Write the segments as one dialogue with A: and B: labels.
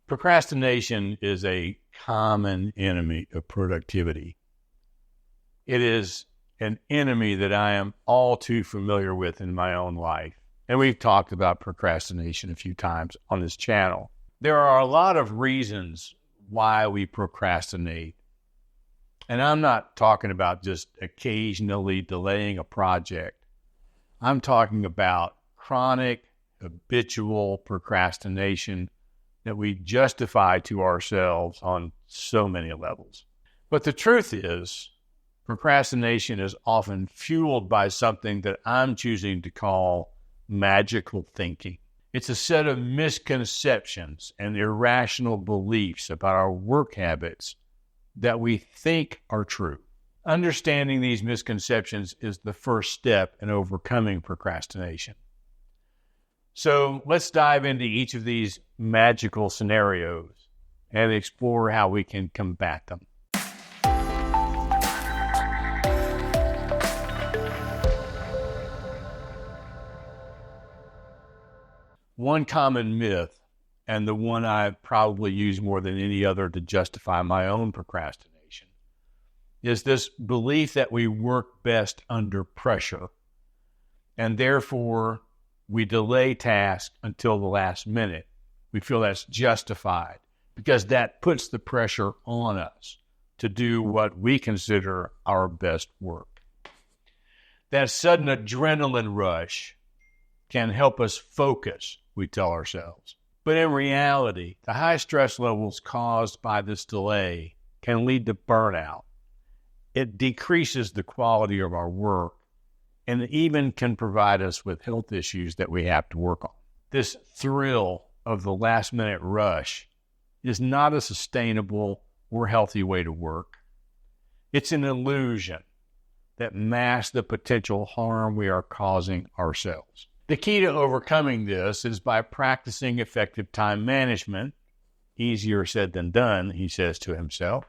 A: Procrastination is a common enemy of productivity. It is an enemy that I am all too familiar with in my own life. And we've talked about procrastination a few times on this channel. There are a lot of reasons why we procrastinate. And I'm not talking about just occasionally delaying a project. I'm talking about chronic, habitual procrastination that we justify to ourselves on so many levels. But the truth is, procrastination is often fueled by something that I'm choosing to call magical thinking. It's a set of misconceptions and irrational beliefs about our work habits that we think are true. Understanding these misconceptions is the first step in overcoming procrastination. So let's dive into each of these magical scenarios and explore how we can combat them. One common myth, and the one I probably use more than any other to justify my own procrastination, is this belief that we work best under pressure, and therefore we delay tasks until the last minute. We feel that's justified because that puts the pressure on us to do what we consider our best work. That sudden adrenaline rush can help us focus, we tell ourselves. But in reality, the high stress levels caused by this delay can lead to burnout. It decreases the quality of our work and even can provide us with health issues that we have to work on. This thrill of the last-minute rush is not a sustainable or healthy way to work. It's an illusion that masks the potential harm we are causing ourselves. The key to overcoming this is by practicing effective time management. Easier said than done, he says to himself,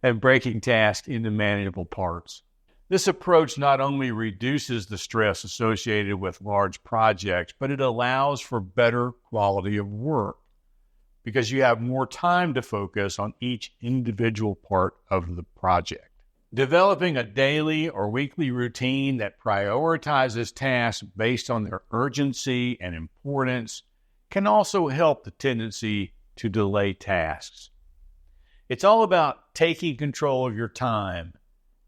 A: and breaking tasks into manageable parts. This approach not only reduces the stress associated with large projects, but it allows for better quality of work because you have more time to focus on each individual part of the project. Developing a daily or weekly routine that prioritizes tasks based on their urgency and importance can also help the tendency to delay tasks. It's all about taking control of your time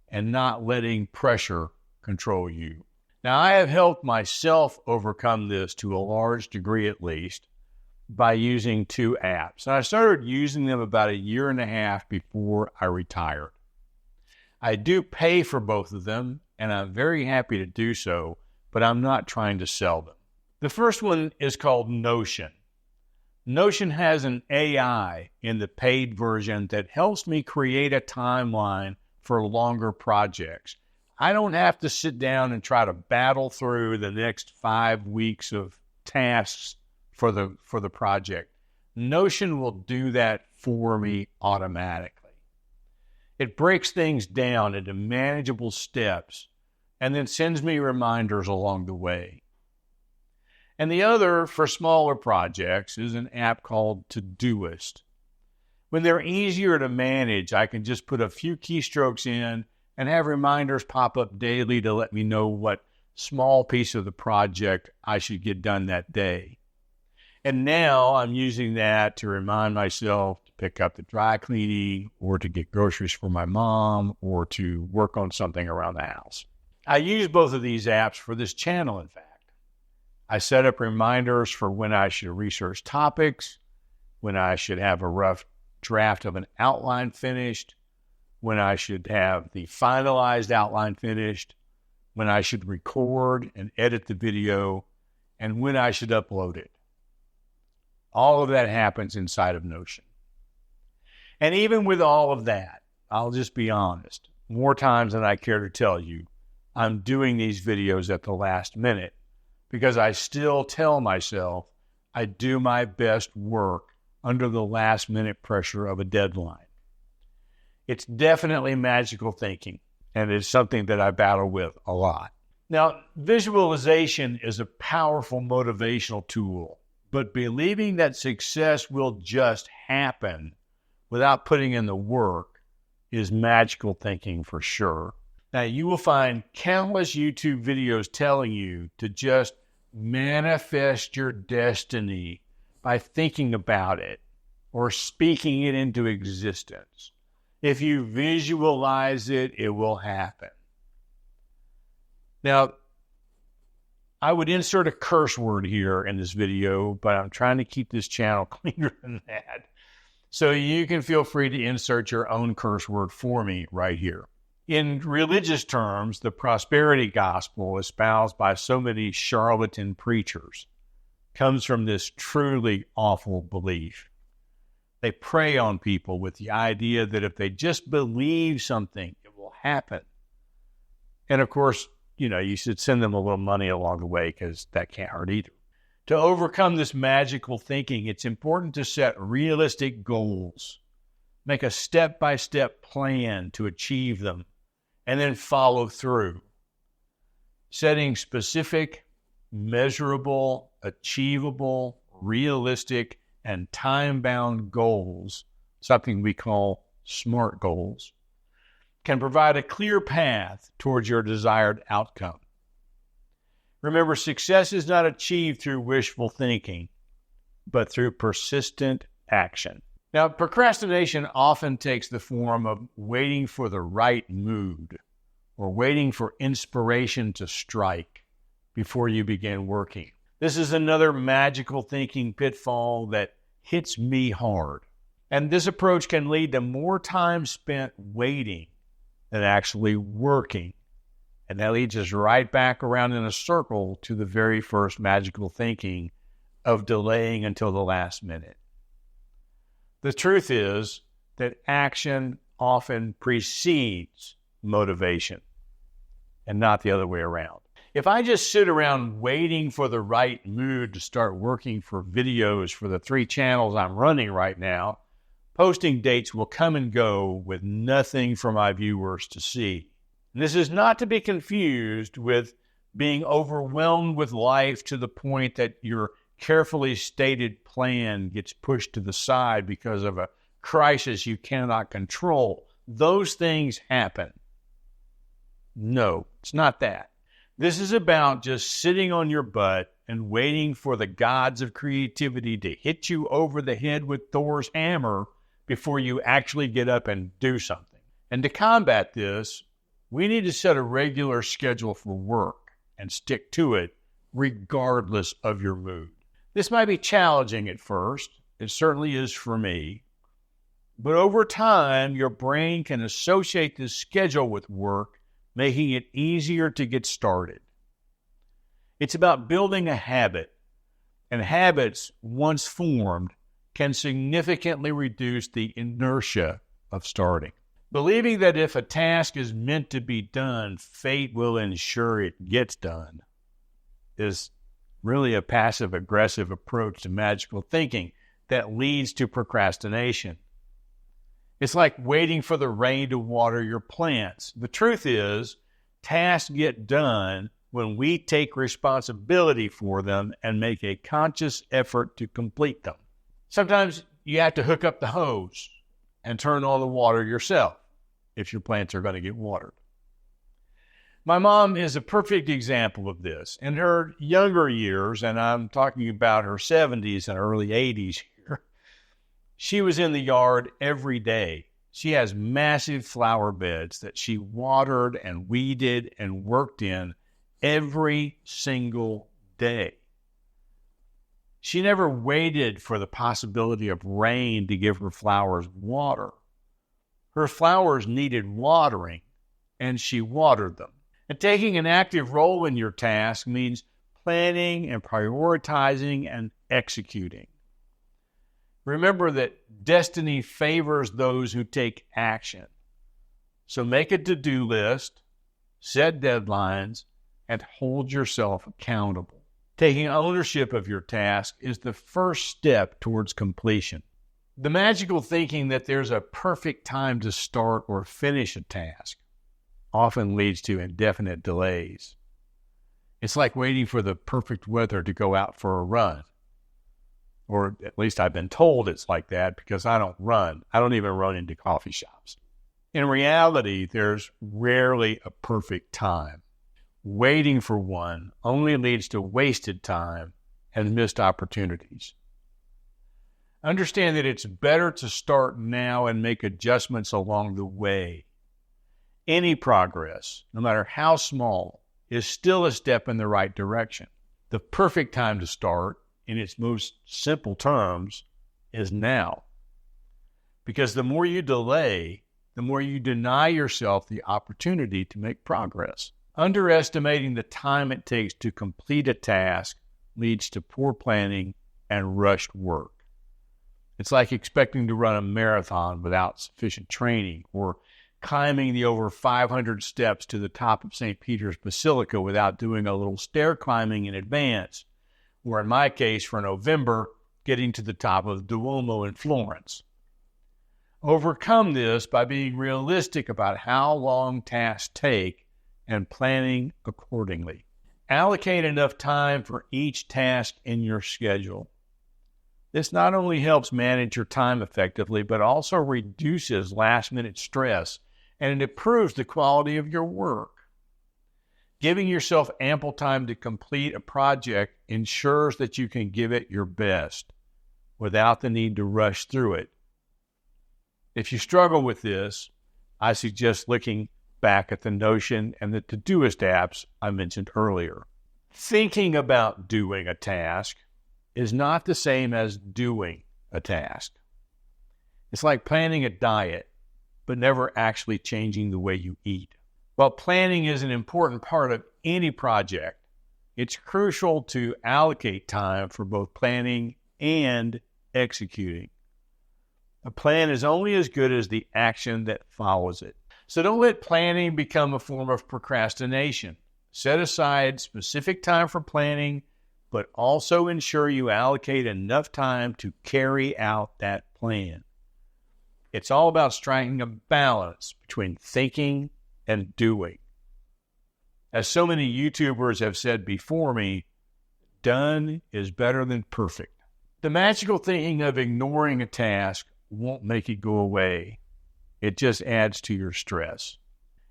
A: and not letting pressure control you. Now, I have helped myself overcome this to a large degree at least by using two apps. And I started using them about a year and a half before I retired. I do pay for both of them, and I'm very happy to do so, but I'm not trying to sell them. The first one is called Notion. Notion has an AI in the paid version that helps me create a timeline for longer projects. I don't have to sit down and try to battle through the next 5 weeks of tasks for the project. Notion will do that for me automatically. It breaks things down into manageable steps and then sends me reminders along the way. And the other, for smaller projects, is an app called Todoist. When they're easier to manage, I can just put a few keystrokes in and have reminders pop up daily to let me know what small piece of the project I should get done that day. And now I'm using that to remind myself to pick up the dry cleaning or to get groceries for my mom or to work on something around the house. I use both of these apps for this channel, in fact. I set up reminders for when I should research topics, when I should have a rough draft of an outline finished, when I should have the finalized outline finished, when I should record and edit the video, and when I should upload it. All of that happens inside of Notion. And even with all of that, I'll just be honest, more times than I care to tell you, I'm doing these videos at the last minute because I still tell myself I do my best work under the last minute pressure of a deadline. It's definitely magical thinking, and it's something that I battle with a lot. Now, visualization is a powerful motivational tool But believing that success will just happen without putting in the work is magical thinking for sure. Now, you will find countless YouTube videos telling you to just manifest your destiny by thinking about it or speaking it into existence. If you visualize it, it will happen. Now, I would insert a curse word here in this video, but I'm trying to keep this channel cleaner than that. So you can feel free to insert your own curse word for me right here. In religious terms, the prosperity gospel espoused by so many charlatan preachers comes from this truly awful belief. They prey on people with the idea that if they just believe something, it will happen. And of course, you should send them a little money along the way because that can't hurt either. To overcome this magical thinking, it's important to set realistic goals, make a step-by-step plan to achieve them, and then follow through. Setting specific, measurable, achievable, realistic, and time-bound goals, something we call SMART goals, can provide a clear path towards your desired outcome. Remember, success is not achieved through wishful thinking, but through persistent action. Now, procrastination often takes the form of waiting for the right mood or waiting for inspiration to strike before you begin working. This is another magical thinking pitfall that hits me hard. And this approach can lead to more time spent waiting than actually working. And that leads us right back around in a circle to the very first magical thinking of delaying until the last minute. The truth is that action often precedes motivation and not the other way around. If I just sit around waiting for the right mood to start working for videos for the 3 channels I'm running right now, posting dates will come and go with nothing for my viewers to see. And this is not to be confused with being overwhelmed with life to the point that your carefully stated plan gets pushed to the side because of a crisis you cannot control. Those things happen. No, it's not that. This is about just sitting on your butt and waiting for the gods of creativity to hit you over the head with Thor's hammer before you actually get up and do something. And to combat this, we need to set a regular schedule for work and stick to it regardless of your mood. This might be challenging at first. It certainly is for me. But over time, your brain can associate this schedule with work, making it easier to get started. It's about building a habit, and habits, once formed, can significantly reduce the inertia of starting. Believing that if a task is meant to be done, fate will ensure it gets done is really a passive-aggressive approach to magical thinking that leads to procrastination. It's like waiting for the rain to water your plants. The truth is, tasks get done when we take responsibility for them and make a conscious effort to complete them. Sometimes you have to hook up the hose and turn on the water yourself if your plants are going to get watered. My mom is a perfect example of this. In her younger years, and I'm talking about her 70s and early 80s here, she was in the yard every day. She has massive flower beds that she watered and weeded and worked in every single day. She never waited for the possibility of rain to give her flowers water. Her flowers needed watering, and she watered them. And taking an active role in your task means planning and prioritizing and executing. Remember that destiny favors those who take action. So make a to-do list, set deadlines, and hold yourself accountable. Taking ownership of your task is the first step towards completion. The magical thinking that there's a perfect time to start or finish a task often leads to indefinite delays. It's like waiting for the perfect weather to go out for a run. or at least I've been told it's like that because I don't run. I don't even run into coffee shops. In reality, there's rarely a perfect time. Waiting for one only leads to wasted time and missed opportunities. Understand that it's better to start now and make adjustments along the way. Any progress, no matter how small, is still a step in the right direction. The perfect time to start, in its most simple terms, is now. Because the more you delay, the more you deny yourself the opportunity to make progress. Underestimating the time it takes to complete a task leads to poor planning and rushed work. It's like expecting to run a marathon without sufficient training, or climbing the over 500 steps to the top of St. Peter's Basilica without doing a little stair climbing in advance, or in my case, for November, getting to the top of the Duomo in Florence. Overcome this by being realistic about how long tasks take and planning accordingly. Allocate enough time for each task in your schedule. This not only helps manage your time effectively, but also reduces last-minute stress, and it improves the quality of your work. Giving yourself ample time to complete a project ensures that you can give it your best without the need to rush through it. If you struggle with this, I suggest looking back at the Notion and the Todoist apps I mentioned earlier. Thinking about doing a task is not the same as doing a task. It's like planning a diet, but never actually changing the way you eat. While planning is an important part of any project, it's crucial to allocate time for both planning and executing. A plan is only as good as the action that follows it. So don't let planning become a form of procrastination. Set aside specific time for planning, but also ensure you allocate enough time to carry out that plan. It's all about striking a balance between thinking and doing. As so many YouTubers have said before me, done is better than perfect. The magical thinking of ignoring a task won't make it go away. It just adds to your stress.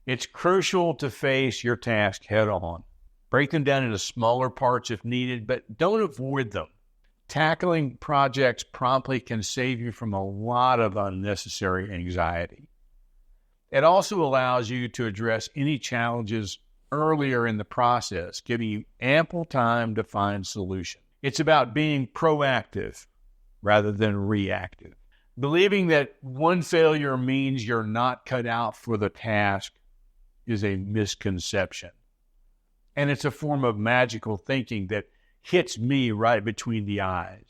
A: It's crucial to face your task head on. Break them down into smaller parts if needed, but don't avoid them. Tackling projects promptly can save you from a lot of unnecessary anxiety. It also allows you to address any challenges earlier in the process, giving you ample time to find solutions. It's about being proactive rather than reactive. Believing that one failure means you're not cut out for the task is a misconception. And it's a form of magical thinking that hits me right between the eyes.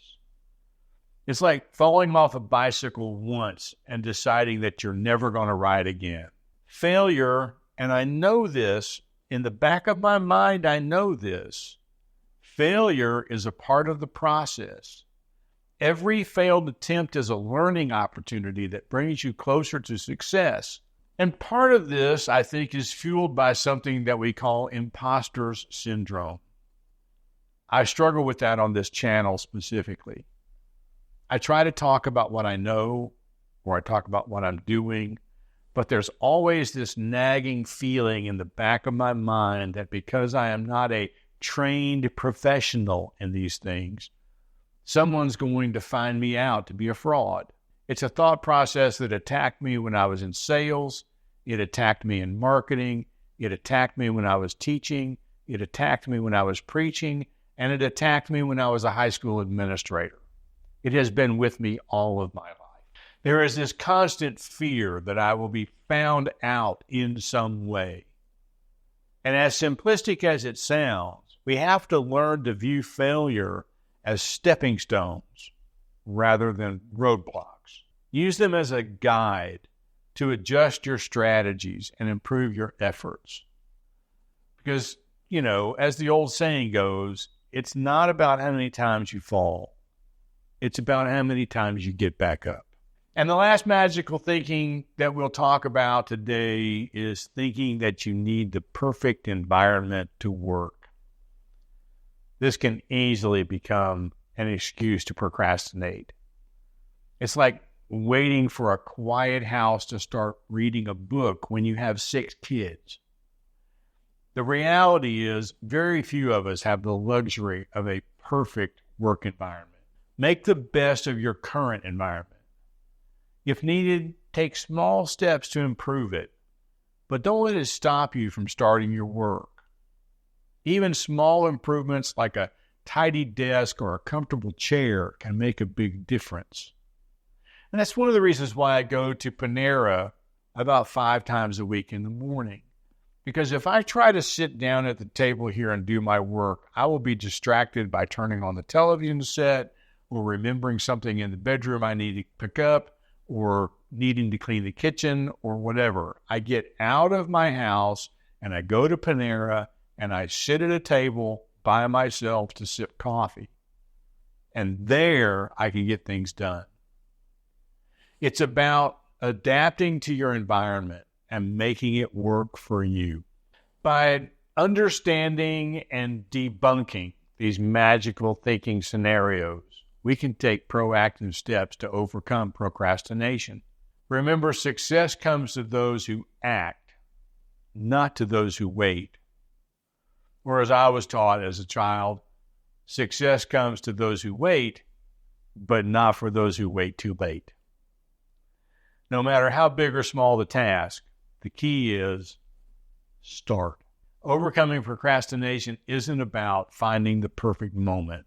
A: It's like falling off a bicycle once and deciding that you're never going to ride again. Failure, and I know this, in the back of my mind I know this, failure is a part of the process. Every failed attempt is a learning opportunity that brings you closer to success. And part of this, I think, is fueled by something that we call imposter's syndrome. I struggle with that on this channel specifically. I try to talk about what I know, or I talk about what I'm doing, but there's always this nagging feeling in the back of my mind that because I am not a trained professional in these things, someone's going to find me out to be a fraud. It's a thought process that attacked me when I was in sales. It attacked me in marketing. It attacked me when I was teaching. It attacked me when I was preaching. And it attacked me when I was a high school administrator. It has been with me all of my life. There is this constant fear that I will be found out in some way. And as simplistic as it sounds, we have to learn to view failure as stepping stones rather than roadblocks. Use them as a guide to adjust your strategies and improve your efforts. Because, as the old saying goes, it's not about how many times you fall. It's about how many times you get back up. And the last magical thinking that we'll talk about today is thinking that you need the perfect environment to work. This can easily become an excuse to procrastinate. It's like waiting for a quiet house to start reading a book when you have 6 kids. The reality is very few of us have the luxury of a perfect work environment. Make the best of your current environment. If needed, take small steps to improve it, but don't let it stop you from starting your work. Even small improvements like a tidy desk or a comfortable chair can make a big difference. And that's one of the reasons why I go to Panera about 5 times a week in the morning. Because if I try to sit down at the table here and do my work, I will be distracted by turning on the television set or remembering something in the bedroom I need to pick up or needing to clean the kitchen or whatever. I get out of my house and I go to Panera and I sit at a table by myself to sip coffee. And there I can get things done. It's about adapting to your environment and making it work for you. By understanding and debunking these magical thinking scenarios, we can take proactive steps to overcome procrastination. Remember, success comes to those who act, not to those who wait. Or as I was taught as a child, success comes to those who wait, but not for those who wait too late. No matter how big or small the task, the key is start. Overcoming procrastination isn't about finding the perfect moment.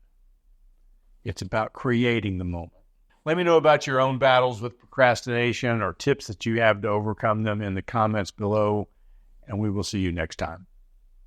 A: It's about creating the moment. Let me know about your own battles with procrastination or tips that you have to overcome them in the comments below, and we will see you next time.